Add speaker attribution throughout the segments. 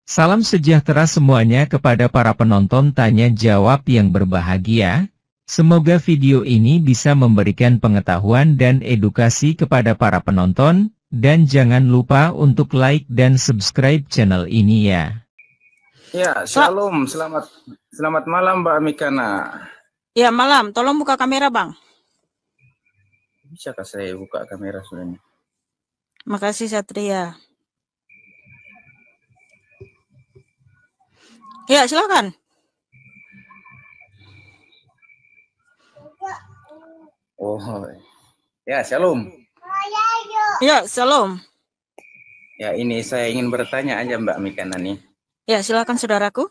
Speaker 1: Salam sejahtera semuanya kepada para penonton tanya jawab yang berbahagia. Semoga video ini bisa memberikan pengetahuan dan edukasi kepada para penonton, dan jangan lupa untuk like dan subscribe channel ini ya.
Speaker 2: Ya, shalom, selamat malam Mbak Mikana.
Speaker 3: Ya, malam. Tolong buka kamera, Bang.
Speaker 2: Bisakah saya buka kamera sebenarnya?
Speaker 3: Makasih, Satria. Ya, silakan.
Speaker 2: Oh, ya, shalom.
Speaker 3: Ya, shalom.
Speaker 2: Ya, ini saya ingin bertanya aja Mbak Mikana nih.
Speaker 3: Ya, silakan saudaraku.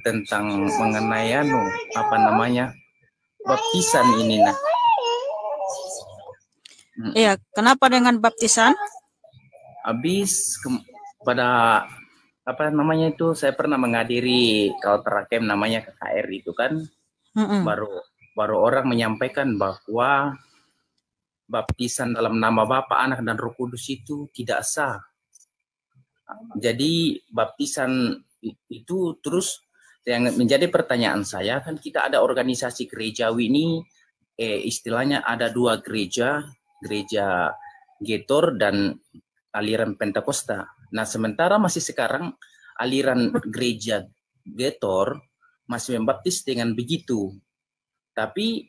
Speaker 2: Tentang mengenai baptisan ini nah.
Speaker 3: Iya, kenapa dengan baptisan?
Speaker 2: Habis pada saya pernah menghadiri Kalterakem namanya KKR itu kan. Baru orang menyampaikan bahwa baptisan dalam nama Bapa, Anak dan Roh Kudus itu tidak sah. Jadi baptisan itu terus yang menjadi pertanyaan saya, kan kita ada organisasi gerejawi ini, istilahnya ada dua gereja Getor dan aliran Pentakosta. Nah, sementara masih sekarang aliran gereja Getor masih membaptis dengan begitu. Tapi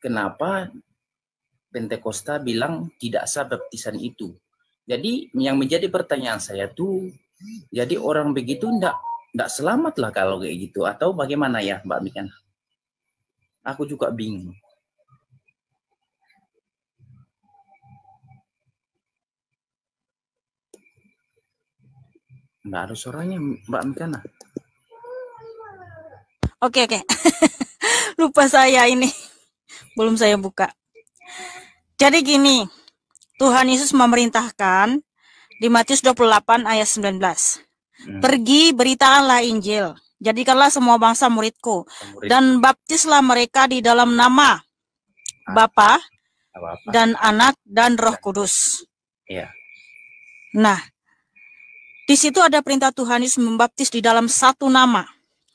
Speaker 2: kenapa Pentakosta bilang tidak sah baptisan itu? Jadi yang menjadi pertanyaan saya tuh, jadi orang begitu ndak selamat lah kalau kayak gitu, atau bagaimana ya Mbak Mikan? Aku juga bingung. Nggak ada suaranya Mbak Mikana.
Speaker 3: Oke. Lupa saya ini. Belum saya buka. Jadi gini, Tuhan Yesus memerintahkan di Matius 28 ayat 19. Pergi, beritakanlah Injil. Jadikanlah semua bangsa muridku. Dan baptislah mereka di dalam nama Bapa dan Anak dan Roh Kudus.
Speaker 2: Iya.
Speaker 3: Nah, di situ ada perintah Tuhan Yesus membaptis di dalam satu nama.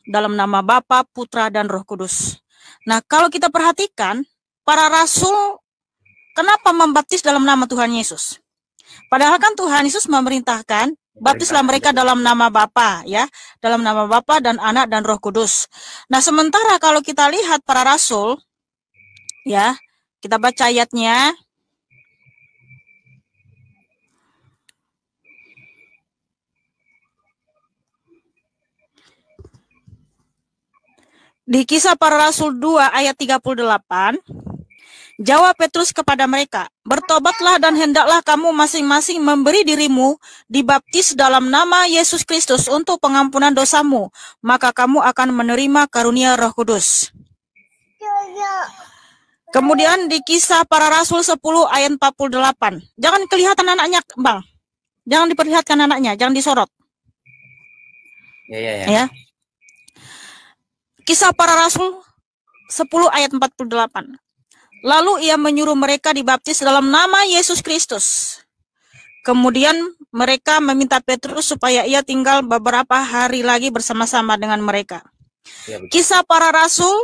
Speaker 3: Dalam nama Bapa, Putra, dan Roh Kudus. Nah, kalau kita perhatikan, para rasul kenapa membaptis dalam nama Tuhan Yesus? Padahal kan Tuhan Yesus memerintahkan, baptislah mereka dalam nama Bapa, ya, dalam nama Bapa dan Anak dan Roh Kudus. Nah, sementara kalau kita lihat para rasul, ya, kita baca ayatnya. Di Kisah Para Rasul 2 ayat 38, jawab Petrus kepada mereka, bertobatlah dan hendaklah kamu masing-masing memberi dirimu dibaptis dalam nama Yesus Kristus untuk pengampunan dosamu, maka kamu akan menerima karunia Roh Kudus. Kemudian di Kisah Para Rasul 10 ayat 48, jangan kelihatan anaknya, Bang. Jangan diperlihatkan anaknya, jangan disorot. Ya. Kisah Para Rasul 10 ayat 48. Lalu ia menyuruh mereka dibaptis dalam nama Yesus Kristus. Kemudian mereka meminta Petrus supaya ia tinggal beberapa hari lagi bersama-sama dengan mereka.
Speaker 2: Ya,
Speaker 3: Kisah Para Rasul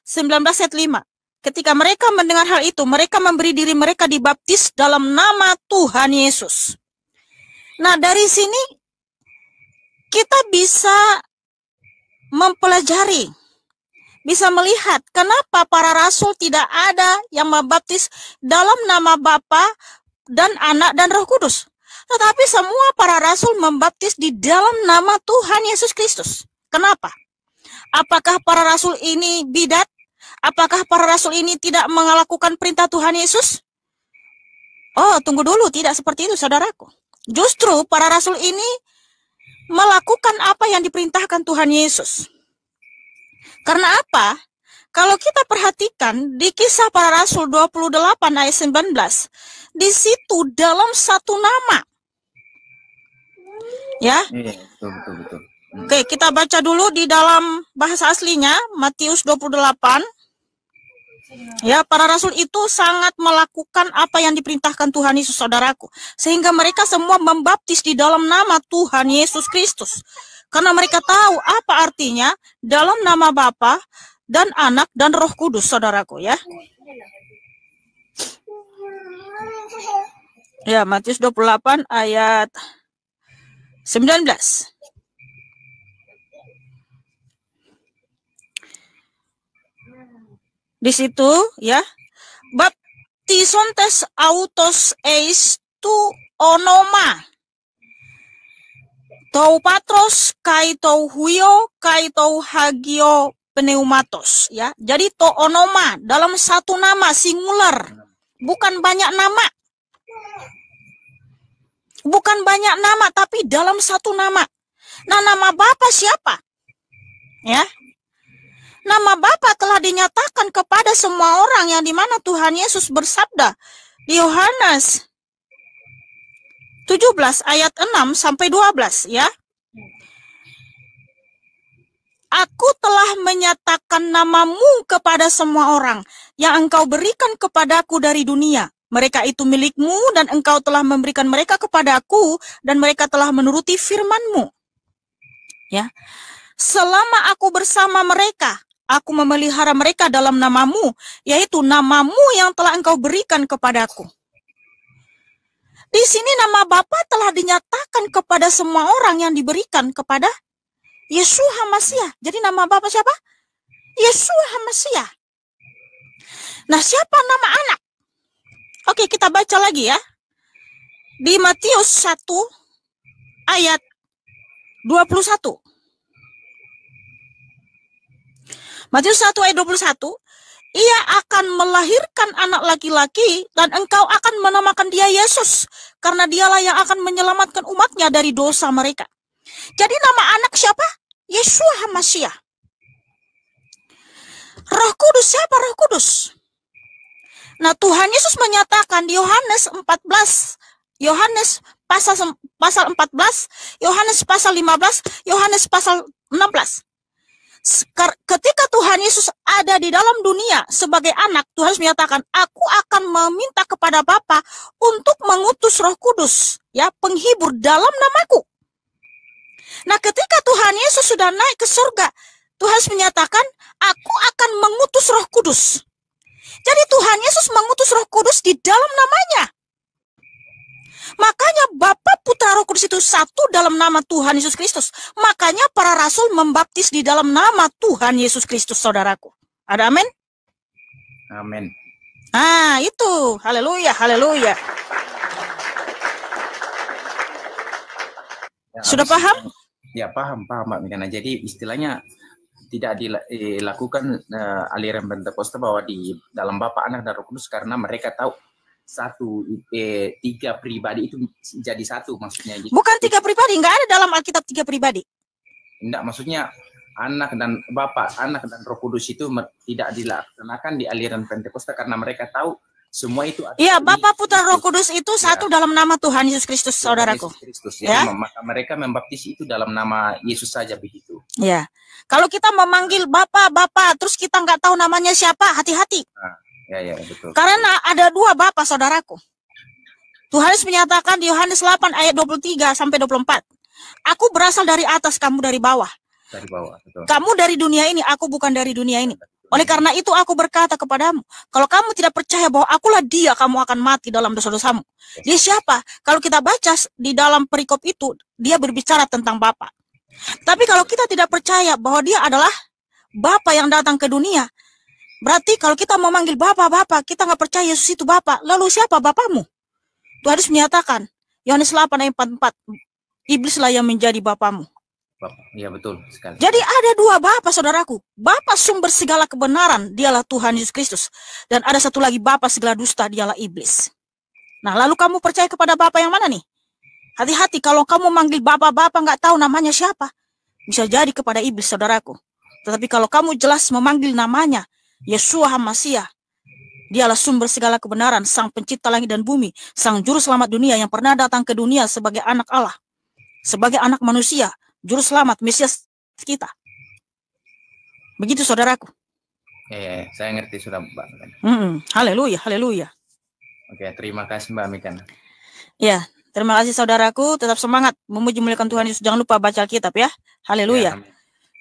Speaker 3: 19 ayat 5. Ketika mereka mendengar hal itu, mereka memberi diri mereka dibaptis dalam nama Tuhan Yesus. Nah, dari sini kita bisa mempelajari, bisa melihat kenapa para rasul tidak ada yang membaptis dalam nama Bapa dan Anak dan Roh Kudus. Tetapi semua para rasul membaptis di dalam nama Tuhan Yesus Kristus. Kenapa? Apakah para rasul ini bidat? Apakah para rasul ini tidak melakukan perintah Tuhan Yesus? Oh, tunggu dulu, tidak seperti itu saudaraku. Justru para rasul ini melakukan apa yang diperintahkan Tuhan Yesus. Karena apa? Kalau kita perhatikan di Kisah Para Rasul 28 ayat 19, di situ dalam satu nama. Ya?
Speaker 2: Betul.
Speaker 3: Oke, kita baca dulu di dalam bahasa aslinya, Matius 28 Ya, para rasul itu sangat melakukan apa yang diperintahkan Tuhan Yesus, saudaraku. Sehingga mereka semua membaptis di dalam nama Tuhan Yesus Kristus. Karena mereka tahu apa artinya dalam nama Bapa dan Anak dan Roh Kudus, saudaraku ya. Ya, Matius 28 ayat 19. Di situ ya, baptisontes autos eis tu onoma. Tou patros kai tou huio kai tou hagio pneumatos ya. Jadi to onoma dalam satu nama singular, bukan banyak nama. Bukan banyak nama tapi dalam satu nama. Nah, nama Bapa siapa? Ya. Nama Bapa telah dinyatakan kepada semua orang yang dimana Tuhan Yesus bersabda di Yohanes 17 ayat 6 sampai 12 ya. Aku telah menyatakan namamu kepada semua orang yang engkau berikan kepadaku dari dunia. Mereka itu milikmu dan engkau telah memberikan mereka kepadaku dan mereka telah menuruti firman-Mu. Ya. Selama aku bersama mereka, aku memelihara mereka dalam namamu, yaitu namamu yang telah engkau berikan kepadaku. Di sini nama Bapa telah dinyatakan kepada semua orang yang diberikan kepada Yeshua HaMashiach. Jadi nama Bapa siapa? Yeshua HaMashiach. Nah, siapa nama anak? Oke, kita baca lagi ya. Di Matius 1 ayat 21. Matius 1 ayat 21, ia akan melahirkan anak laki-laki dan engkau akan menamakan dia Yesus, karena dialah yang akan menyelamatkan umatnya dari dosa mereka. Jadi nama anak siapa? Yeshua HaMashiach. Roh Kudus siapa? Roh Kudus. Nah, Tuhan Yesus menyatakan di Yohanes 14, Yohanes pasal 14, Yohanes pasal 15, Yohanes pasal 16. Ketika Tuhan Yesus ada di dalam dunia sebagai anak, Tuhan menyatakan, aku akan meminta kepada Bapa untuk mengutus Roh Kudus, ya, penghibur dalam namaku. Nah, ketika Tuhan Yesus sudah naik ke surga, Tuhan menyatakan, aku akan mengutus Roh Kudus. Jadi Tuhan Yesus mengutus Roh Kudus di dalam namanya. Makanya Bapa, Putra, Roh Kudus itu satu dalam nama Tuhan Yesus Kristus. Makanya para rasul membaptis di dalam nama Tuhan Yesus Kristus, saudaraku. Ada amin?
Speaker 2: Amin.
Speaker 3: Ah, itu. Haleluya, haleluya.
Speaker 2: Ya,
Speaker 3: Sudah paham?
Speaker 2: Ya, paham Mbak Mirana. Jadi istilahnya tidak dilakukan aliran Pentakosta bahwa di dalam Bapa, Anak, dan Roh Kudus karena mereka tahu tiga pribadi itu jadi satu maksudnya.
Speaker 3: Bukan tiga pribadi, nggak ada dalam Alkitab tiga pribadi.
Speaker 2: Enggak, maksudnya Anak dan Bapa, Anak dan Roh Kudus itu tidak dilaksanakan di aliran Pentakosta karena mereka tahu semua itu.
Speaker 3: Iya, Bapa, Putra, Roh Kudus itu satu dalam nama Tuhan Yesus Kristus, saudaraku.
Speaker 2: Yesus Kristus, ya. Maka mereka membaptis itu dalam nama Yesus saja begitu.
Speaker 3: Ya, kalau kita memanggil Bapa, terus kita nggak tahu namanya siapa, hati-hati.
Speaker 2: Ya, betul.
Speaker 3: Karena ada dua Bapa, saudaraku. Tuhan Yesus menyatakan di Yohanes 8 ayat 23 sampai 24. Aku berasal dari atas, kamu dari bawah.
Speaker 2: Dari bawah, betul.
Speaker 3: Kamu dari dunia ini, aku bukan dari dunia ini. Oleh karena itu aku berkata kepadamu, kalau kamu tidak percaya bahwa akulah dia, kamu akan mati dalam dosa-dosamu. Dia siapa? Kalau kita baca di dalam perikop itu, dia berbicara tentang Bapa. Tapi kalau kita tidak percaya bahwa dia adalah Bapa yang datang ke dunia, berarti kalau kita memanggil Bapa, kita nggak percaya Yesus itu Bapa. Lalu siapa Bapamu? Tuhan Yesus menyatakan, Yohanes 8 ayat 44, iblislah yang menjadi Bapamu.
Speaker 2: Iya, betul sekali.
Speaker 3: Jadi ada dua Bapa, saudaraku. Bapa sumber segala kebenaran, dialah Tuhan Yesus Kristus. Dan ada satu lagi Bapa segala dusta, dialah iblis. Nah, lalu kamu percaya kepada Bapa yang mana nih? Hati-hati kalau kamu manggil Bapa nggak tahu namanya siapa. Bisa jadi kepada iblis, saudaraku. Tetapi kalau kamu jelas memanggil namanya, Yeshua HaMashiach, dialah sumber segala kebenaran, sang pencipta langit dan bumi, sang juru selamat dunia yang pernah datang ke dunia sebagai anak Allah, sebagai anak manusia, juru selamat, Mesias kita. Begitu, saudaraku.
Speaker 2: Saya ngerti sudah Mbak.
Speaker 3: Haleluya, haleluya.
Speaker 2: Oke, terima kasih Mbak Mikan.
Speaker 3: Ya, terima kasih saudaraku. Tetap semangat memuji muliakan Tuhan Yesus. Jangan lupa baca Alkitab ya. Haleluya.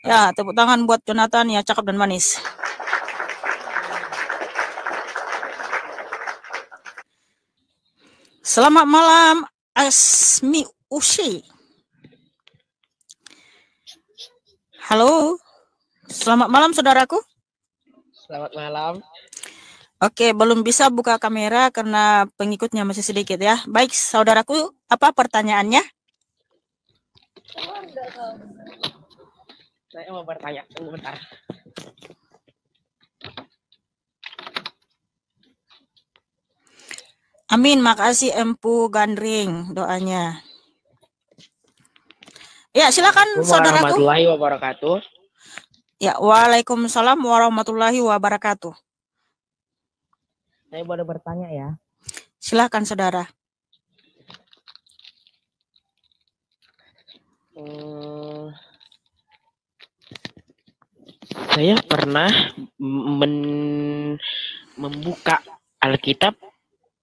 Speaker 3: Ya, tepuk tangan buat Jonathan ya, cakep dan manis. Selamat malam, Asmi Ushi. Halo. Selamat malam saudaraku.
Speaker 4: Selamat malam.
Speaker 3: Oke, belum bisa buka kamera karena pengikutnya masih sedikit ya. Baik, saudaraku, apa pertanyaannya?
Speaker 4: Saya mau bertanya, tunggu bentar.
Speaker 3: Amin, makasih Empu Gandring doanya. Ya, silakan saudaraku.
Speaker 4: Warahmatullahi wabarakatuh.
Speaker 3: Ya, waalaikumsalam warahmatullahi wabarakatuh.
Speaker 4: Saya boleh bertanya ya?
Speaker 3: Silakan saudara.
Speaker 4: Saya pernah membuka Alkitab,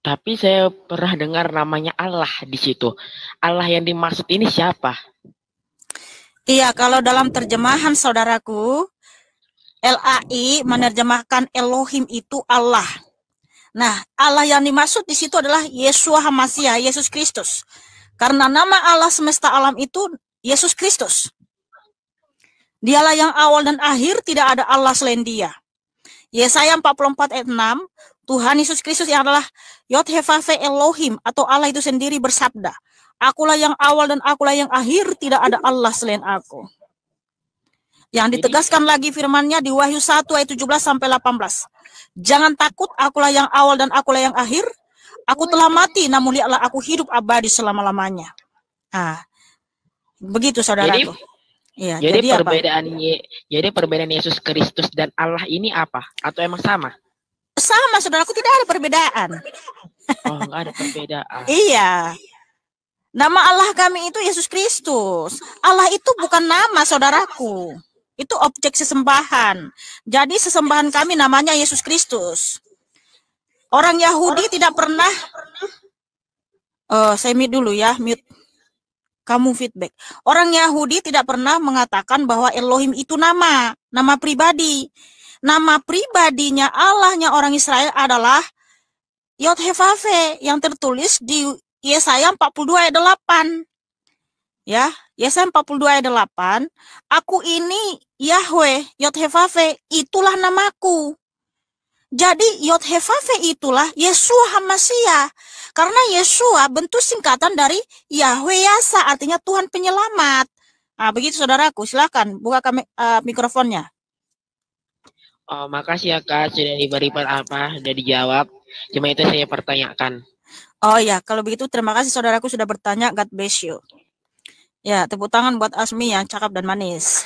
Speaker 4: tapi saya pernah dengar namanya Allah di situ. Allah yang dimaksud ini siapa?
Speaker 3: Iya, kalau dalam terjemahan saudaraku, LAI menerjemahkan Elohim itu Allah. Nah, Allah yang dimaksud di situ adalah Yeshua HaMashiach, Yesus Kristus. Karena nama Allah semesta alam itu Yesus Kristus. Dialah yang awal dan akhir, tidak ada Allah selain Dia. Yesaya 44 ayat 6, Tuhan Yesus Kristus yang adalah Yod-Heh-Vav-He Elohim atau Allah itu sendiri bersabda, Akulah yang awal dan akulah yang akhir, tidak ada Allah selain aku. Yang ditegaskan lagi firman-Nya di Wahyu 1 ayat 17 sampai 18. Jangan takut, akulah yang awal dan akulah yang akhir. Aku telah mati, namun lihatlah aku hidup abadi selama-lamanya. Nah, begitu saudaraku. Ya,
Speaker 4: jadi perbedaan Yesus Kristus dan Allah ini apa? Atau emang sama?
Speaker 3: Sama saudaraku, tidak ada perbedaan.
Speaker 4: Oh, nggak ada perbedaan.
Speaker 3: Iya. Nama Allah kami itu Yesus Kristus. Allah itu bukan nama saudaraku. Itu objek sesembahan. Jadi sesembahan kami namanya Yesus Kristus. Orang Yahudi tidak pernah. Saya mute dulu ya, mute. Kamu feedback. Orang Yahudi tidak pernah mengatakan bahwa Elohim itu nama pribadi. Nama pribadinya Allahnya orang Israel adalah Yod-Heh-Vav-He yang tertulis di Yesaya 42 ayat 8. Ya, Yesaya 42 ayat 8. Aku ini Yahweh, Yod-Heh-Vav-He, itulah namaku. Jadi Yod-Heh-Vav-He itulah Yeshua HaMashiach. Karena Yeshua bentuk singkatan dari Yahweh Yasa, artinya Tuhan penyelamat. Nah, begitu saudaraku, silakan buka mikrofonnya.
Speaker 4: Oh, makasih ya Kak, sudah diberi sudah dijawab. Cuma itu saya pertanyakan.
Speaker 3: Oh ya, kalau begitu terima kasih saudaraku sudah bertanya. God bless you. Ya, tepuk tangan buat Asmi yang cakep dan manis.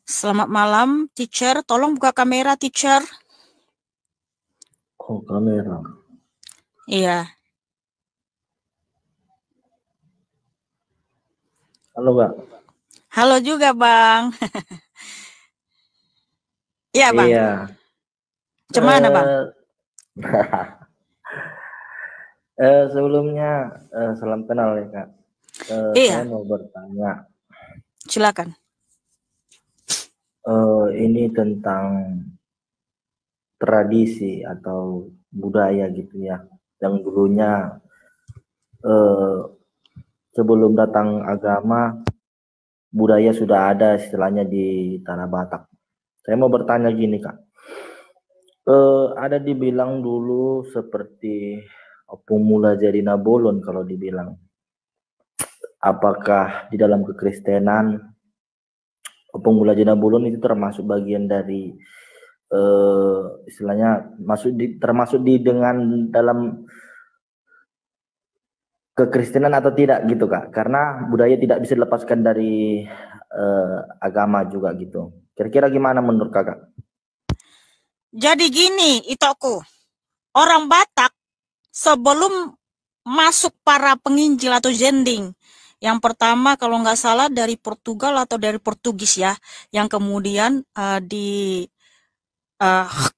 Speaker 3: Selamat malam, teacher. Tolong buka kamera, teacher.
Speaker 5: Oh, kamera.
Speaker 3: Iya.
Speaker 5: Halo, Bang.
Speaker 3: Halo juga, Bang. Iya, Bang.
Speaker 5: Iya.
Speaker 3: Gimana, Bang?
Speaker 5: Sebelumnya salam kenal ya, Kak.
Speaker 3: Iya.
Speaker 5: Saya mau bertanya.
Speaker 3: Silakan.
Speaker 5: Ini tentang tradisi atau budaya gitu ya. Yang dulunya sebelum datang agama, budaya sudah ada istilahnya di Tanah Batak. Saya mau bertanya gini, Kak. Ada dibilang dulu seperti opung mula jadi nabolon kalau dibilang. Apakah di dalam kekristenan opung mula jadi nabolon itu termasuk bagian dari istilahnya termasuk dengan dalam kekristenan atau tidak gitu, Kak? Karena budaya tidak bisa dilepaskan dari agama juga gitu. Kira-kira gimana menurut Kakak?
Speaker 3: Jadi gini, Itoku. Orang Batak sebelum masuk para penginjil atau jending Yang pertama kalau nggak salah dari Portugal atau dari Portugis ya, yang kemudian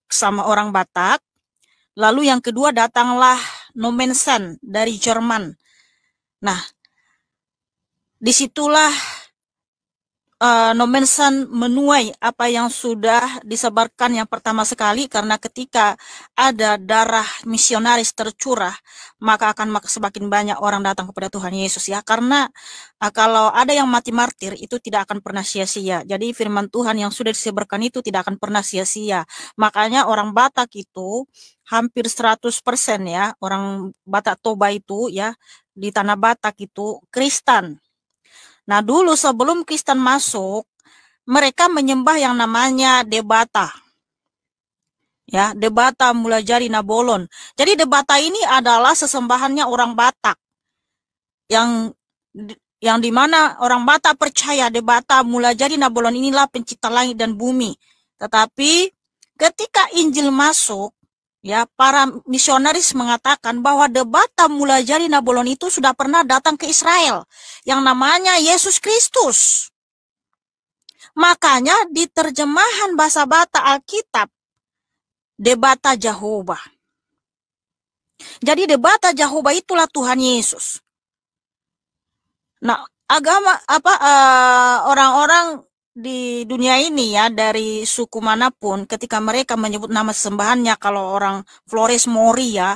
Speaker 3: sama orang Batak. Lalu yang kedua datanglah Nomensen dari Jerman. Nah, disitulah Nomensen menuai apa yang sudah disebarkan yang pertama sekali, karena ketika ada darah misionaris tercurah, maka akan semakin banyak orang datang kepada Tuhan Yesus ya. Karena kalau ada yang mati martir itu tidak akan pernah sia-sia. Jadi firman Tuhan yang sudah disebarkan itu tidak akan pernah sia-sia. Makanya orang Batak itu hampir 100% ya, orang Batak Toba itu ya, di tanah Batak itu Kristen. Nah, dulu sebelum Kristen masuk, mereka menyembah yang namanya Debata. Ya, Debata Mulajari Nabolon. Jadi Debata ini adalah sesembahannya orang Batak. Yang dimana orang Batak percaya Debata Mulajari Nabolon inilah pencipta langit dan bumi. Tetapi ketika Injil masuk, ya, para misionaris mengatakan bahwa Debata Mulajari Nabolon itu sudah pernah datang ke Israel yang namanya Yesus Kristus. Makanya di terjemahan bahasa Batak Alkitab Debata Jehovah. Jadi Debata Jehovah itulah Tuhan Yesus. Nah, orang-orang di dunia ini ya, dari suku manapun, ketika mereka menyebut nama sembahannya, kalau orang Flores Mori ya,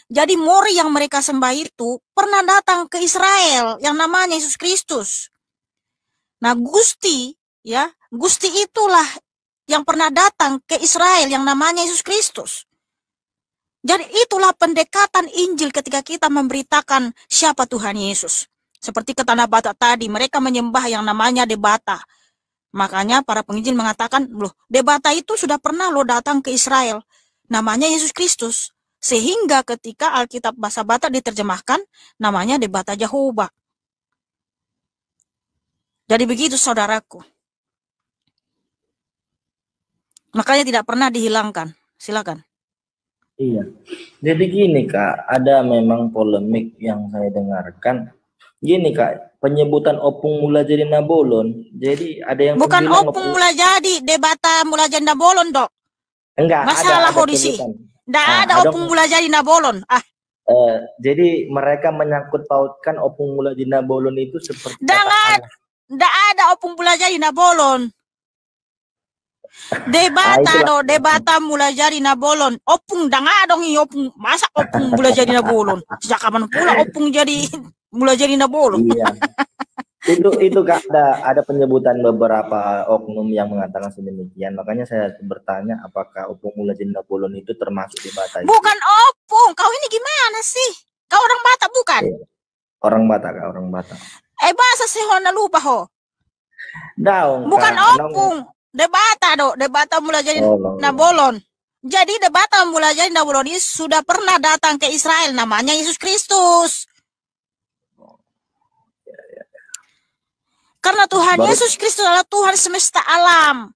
Speaker 3: jadi Mori yang mereka sembah itu pernah datang ke Israel yang namanya Yesus Kristus. Nah, Gusti ya, Gusti itulah yang pernah datang ke Israel yang namanya Yesus Kristus. Jadi itulah pendekatan Injil ketika kita memberitakan siapa Tuhan Yesus. Seperti ke tanah Batak tadi, mereka menyembah yang namanya Debata. Makanya para penginjil mengatakan, loh, Debata itu sudah pernah lo datang ke Israel. Namanya Yesus Kristus. Sehingga ketika Alkitab bahasa Batak diterjemahkan, namanya Debata Jehovah. Jadi begitu saudaraku. Makanya tidak pernah dihilangkan. Silakan.
Speaker 5: Iya. Jadi gini Kak, ada memang polemik yang saya dengarkan. Gini Kak, penyebutan Opung Mulajadi Nabolon. Jadi ada yang
Speaker 3: bukan Opung Mulajadi, Debata Mulajadi Nabolon, Dok.
Speaker 5: Enggak,
Speaker 3: masalah kondisi. Tidak ada Opung Mulajadi Nabolon.
Speaker 5: Jadi mereka menyangkut pautkan Opung Mulajadi Nabolon itu seperti
Speaker 3: tidak ada Opung Mulajadi Nabolon. Debata Debata Mulajadi Nabolon. Opung ada dong Opung. Masa Opung Mulajadi Nabolon? Sejak kapan pula Opung mulai jadi Nabolon?
Speaker 5: Iya. itu Kak, ada penyebutan beberapa oknum yang mengatakan sedemikian. Makanya saya bertanya apakah Opung Mulajadi Nabolon itu termasuk di Batak?
Speaker 3: Bukan Opung. Kau ini gimana sih? Kau orang Batak bukan?
Speaker 5: Iya. Orang Batak, Kak, orang Batak.
Speaker 3: Bahasa sehona lupa ho.
Speaker 5: Daung.
Speaker 3: Bukan Opung. Debata Mulajadi Nabolon. Jadi Debata Mulajadi Nabolon ini sudah pernah datang ke Israel, namanya Yesus Kristus. Karena Tuhan Yesus Kristus adalah Tuhan semesta alam.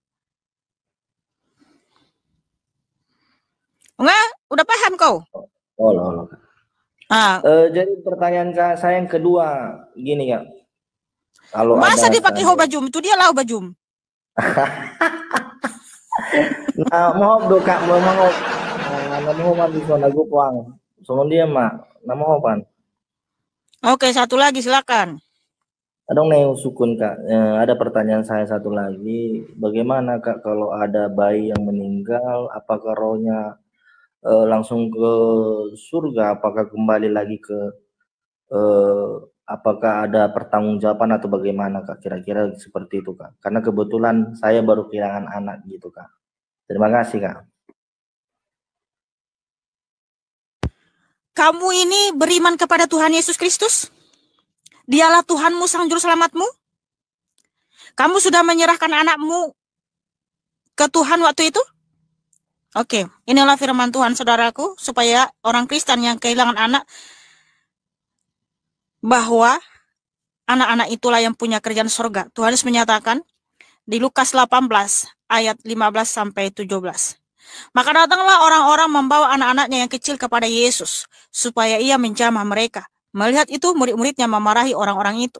Speaker 3: Enggak? Udah paham kau?
Speaker 5: Jadi pertanyaan saya yang kedua gini ya. Kalau
Speaker 3: masa dipakai hobajum itu dia lah hobajum.
Speaker 5: Nah, mau Kak, mau bisa nagu puang. Soalnya dia mak, nama hopan.
Speaker 3: Oke, satu lagi silakan.
Speaker 5: Adong nih sukun Kak, ada pertanyaan saya satu lagi, bagaimana Kak kalau ada bayi yang meninggal, apakah rohnya langsung ke surga, apakah kembali lagi ke apakah ada pertanggungjawaban atau bagaimana Kak, kira-kira seperti itu Kak, karena kebetulan saya baru kehilangan anak gitu Kak. Terima kasih Kak.
Speaker 3: Kamu ini beriman kepada Tuhan Yesus Kristus? Dialah Tuhanmu, sang juru selamatmu? Kamu sudah menyerahkan anakmu ke Tuhan waktu itu? Oke, inilah firman Tuhan saudaraku, supaya orang Kristen yang kehilangan anak, bahwa anak-anak itulah yang punya kerjaan surga. Tuhan Yesus menyatakan di Lukas 18 ayat 15 sampai 17. Maka datanglah orang-orang membawa anak-anaknya yang kecil kepada Yesus, supaya ia menjamah mereka. Melihat itu, murid-muridnya memarahi orang-orang itu.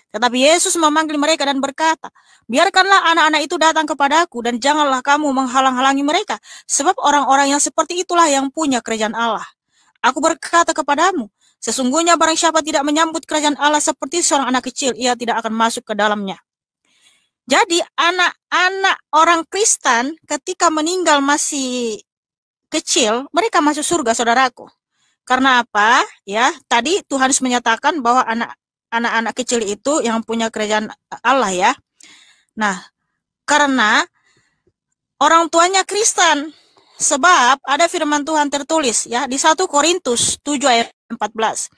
Speaker 3: Tetapi Yesus memanggil mereka dan berkata, biarkanlah anak-anak itu datang kepadaku dan janganlah kamu menghalang-halangi mereka, sebab orang-orang yang seperti itulah yang punya kerajaan Allah. Aku berkata kepadamu, sesungguhnya barang siapa tidak menyambut kerajaan Allah seperti seorang anak kecil, ia tidak akan masuk ke dalamnya. Jadi anak-anak orang Kristen ketika meninggal masih kecil, mereka masuk surga, saudaraku. Karena apa? Ya, tadi Tuhan menyatakan bahwa anak-anak kecil itu yang punya kerajaan Allah ya. Nah, karena orang tuanya Kristen, sebab ada firman Tuhan tertulis ya di 1 Korintus 7 ayat 14.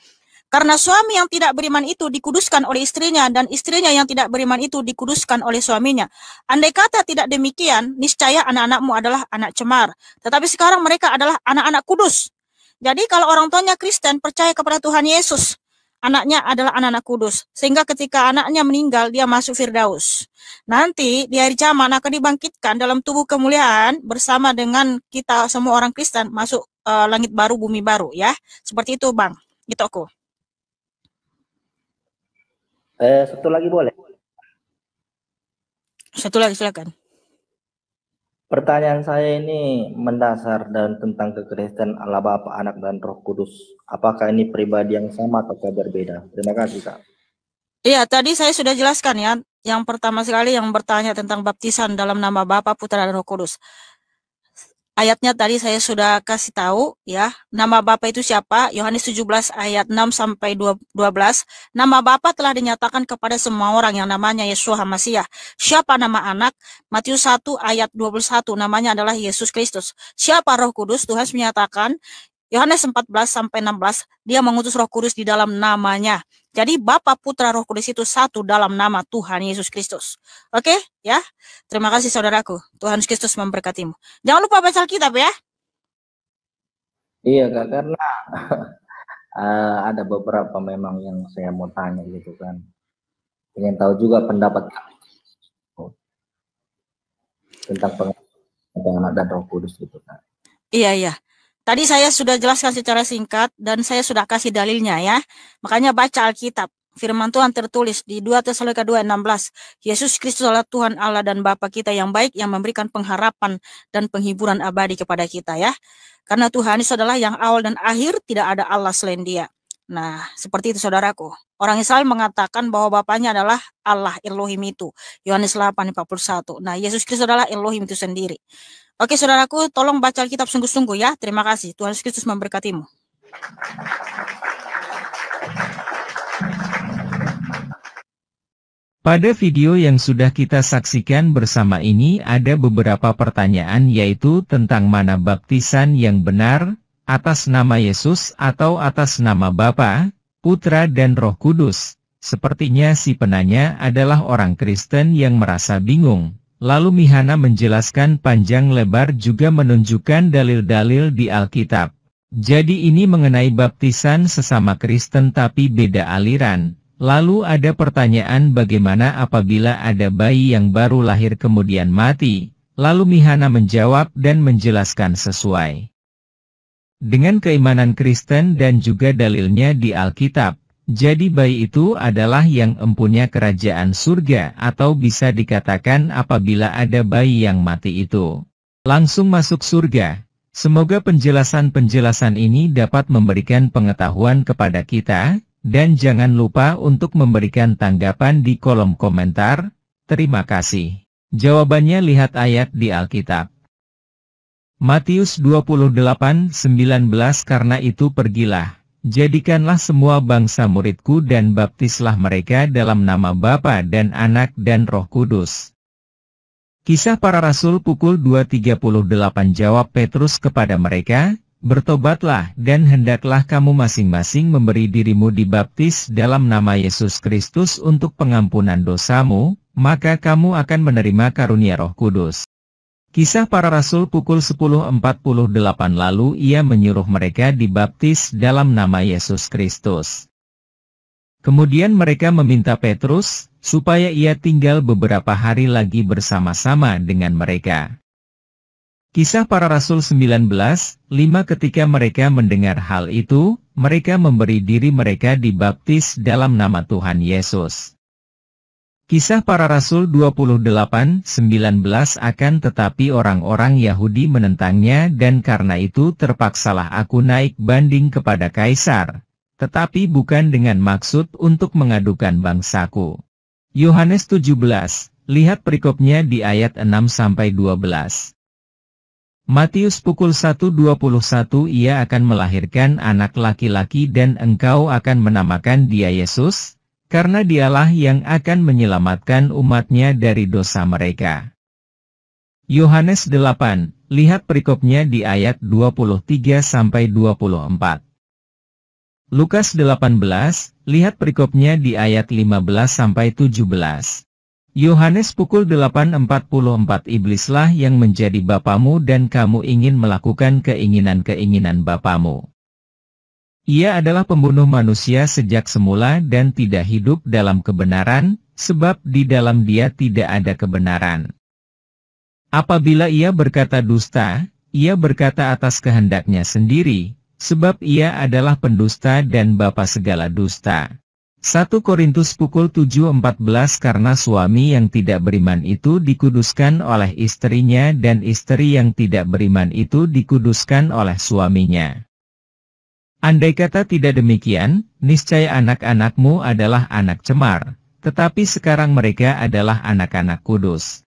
Speaker 3: Karena suami yang tidak beriman itu dikuduskan oleh istrinya dan istrinya yang tidak beriman itu dikuduskan oleh suaminya. Andai kata tidak demikian, niscaya anak-anakmu adalah anak cemar. Tetapi sekarang mereka adalah anak-anak kudus. Jadi kalau orang tuanya Kristen percaya kepada Tuhan Yesus, anaknya adalah anak-anak kudus. Sehingga ketika anaknya meninggal, dia masuk Firdaus. Nanti di hari kiamat akan dibangkitkan dalam tubuh kemuliaan bersama dengan kita semua orang Kristen masuk langit baru, bumi baru ya. Seperti itu Bang, gitu aku.
Speaker 5: Satu lagi boleh?
Speaker 3: Satu lagi silakan.
Speaker 5: Pertanyaan saya ini mendasar dan tentang kekristenan Allah Bapa, Anak, dan Roh Kudus. Apakah ini pribadi yang sama atau berbeda? Terima kasih, Kak.
Speaker 3: Iya, tadi saya sudah jelaskan ya. Yang pertama sekali yang bertanya tentang baptisan dalam nama Bapa, Putra, dan Roh Kudus. Ayatnya tadi saya sudah kasih tahu ya. Nama Bapa itu siapa? Yohanes 17 ayat 6 sampai 12. Nama Bapa telah dinyatakan kepada semua orang yang namanya Yeshua HaMasiah. Siapa nama anak? Matius 1 ayat 21 namanya adalah Yesus Kristus. Siapa Roh Kudus? Tuhan menyatakan Yohanes 14 sampai 16 dia mengutus Roh Kudus di dalam namanya. Jadi Bapa, Putra, Roh Kudus itu satu dalam nama Tuhan Yesus Kristus. Oke, ya. Terima kasih saudaraku. Tuhan Yesus Kristus memberkatimu. Jangan lupa baca Alkitab ya.
Speaker 5: Iya, Kak, karena ada beberapa memang yang saya mau tanya gitu kan. Ingin tahu juga pendapat Kak tentang pengertian Anak dan Roh Kudus gitu kan.
Speaker 3: Iya. Tadi saya sudah jelaskan secara singkat dan saya sudah kasih dalilnya ya. Makanya baca Alkitab. Firman Tuhan tertulis di 2 Tesalonika 2:16. Yesus Kristus adalah Tuhan Allah dan Bapa kita yang baik yang memberikan pengharapan dan penghiburan abadi kepada kita ya. Karena Tuhan itu adalah yang awal dan akhir, tidak ada Allah selain Dia. Nah, seperti itu saudaraku. Orang Israel mengatakan bahwa Bapaknya adalah Allah Elohim itu. Yohanes 8:41. Nah, Yesus Kristus adalah Elohim itu sendiri. Oke saudaraku, tolong baca Alkitab sungguh-sungguh ya. Terima kasih. Tuhan Yesus Kristus memberkatimu.
Speaker 1: Pada video yang sudah kita saksikan bersama ini ada beberapa pertanyaan yaitu tentang mana baptisan yang benar, atas nama Yesus atau atas nama Bapa, Putra dan Roh Kudus. Sepertinya si penanya adalah orang Kristen yang merasa bingung. Lalu Mihana menjelaskan panjang lebar juga menunjukkan dalil-dalil di Alkitab. Jadi ini mengenai baptisan sesama Kristen tapi beda aliran. Lalu ada pertanyaan bagaimana apabila ada bayi yang baru lahir kemudian mati. Lalu Mihana menjawab dan menjelaskan sesuai dengan keimanan Kristen dan juga dalilnya di Alkitab. Jadi bayi itu adalah yang empunya kerajaan surga atau bisa dikatakan apabila ada bayi yang mati itu langsung masuk surga. Semoga penjelasan-penjelasan ini dapat memberikan pengetahuan kepada kita, dan jangan lupa untuk memberikan tanggapan di kolom komentar. Terima kasih. Jawabannya lihat ayat di Alkitab. Matius 28:19 Karena itu pergilah. Jadikanlah semua bangsa muridku dan baptislah mereka dalam nama Bapa dan Anak dan Roh Kudus. Kisah Para Rasul pukul 2:38 Jawab Petrus kepada mereka, bertobatlah dan hendaklah kamu masing-masing memberi dirimu dibaptis dalam nama Yesus Kristus untuk pengampunan dosamu, maka kamu akan menerima karunia Roh Kudus. Kisah Para Rasul pukul 10:48 Lalu ia menyuruh mereka dibaptis dalam nama Yesus Kristus. Kemudian mereka meminta Petrus, supaya ia tinggal beberapa hari lagi bersama-sama dengan mereka. Kisah Para Rasul 19:5 Ketika mereka mendengar hal itu, mereka memberi diri mereka dibaptis dalam nama Tuhan Yesus. Kisah Para Rasul 28:19 Akan tetapi orang-orang Yahudi menentangnya dan karena itu terpaksalah aku naik banding kepada Kaisar, tetapi bukan dengan maksud untuk mengadukan bangsaku. Yohanes 17, lihat perikopnya di ayat 6-12. Matius pukul 1:21 Ia akan melahirkan anak laki-laki dan engkau akan menamakan dia Yesus, karena dialah yang akan menyelamatkan umatnya dari dosa mereka. Yohanes 8, lihat perikopnya di ayat 23-24. Lukas 18, lihat perikopnya di ayat 15-17. Yohanes pukul 8:44 Iblislah yang menjadi bapamu dan kamu ingin melakukan keinginan-keinginan bapamu. Ia adalah pembunuh manusia sejak semula dan tidak hidup dalam kebenaran, sebab di dalam dia tidak ada kebenaran. Apabila ia berkata dusta, ia berkata atas kehendaknya sendiri, sebab ia adalah pendusta dan bapa segala dusta. 1 Korintus pukul 7:14 Karena suami yang tidak beriman itu dikuduskan oleh istrinya dan istri yang tidak beriman itu dikuduskan oleh suaminya. Andai kata tidak demikian, niscaya anak-anakmu adalah anak cemar, tetapi sekarang mereka adalah anak-anak kudus.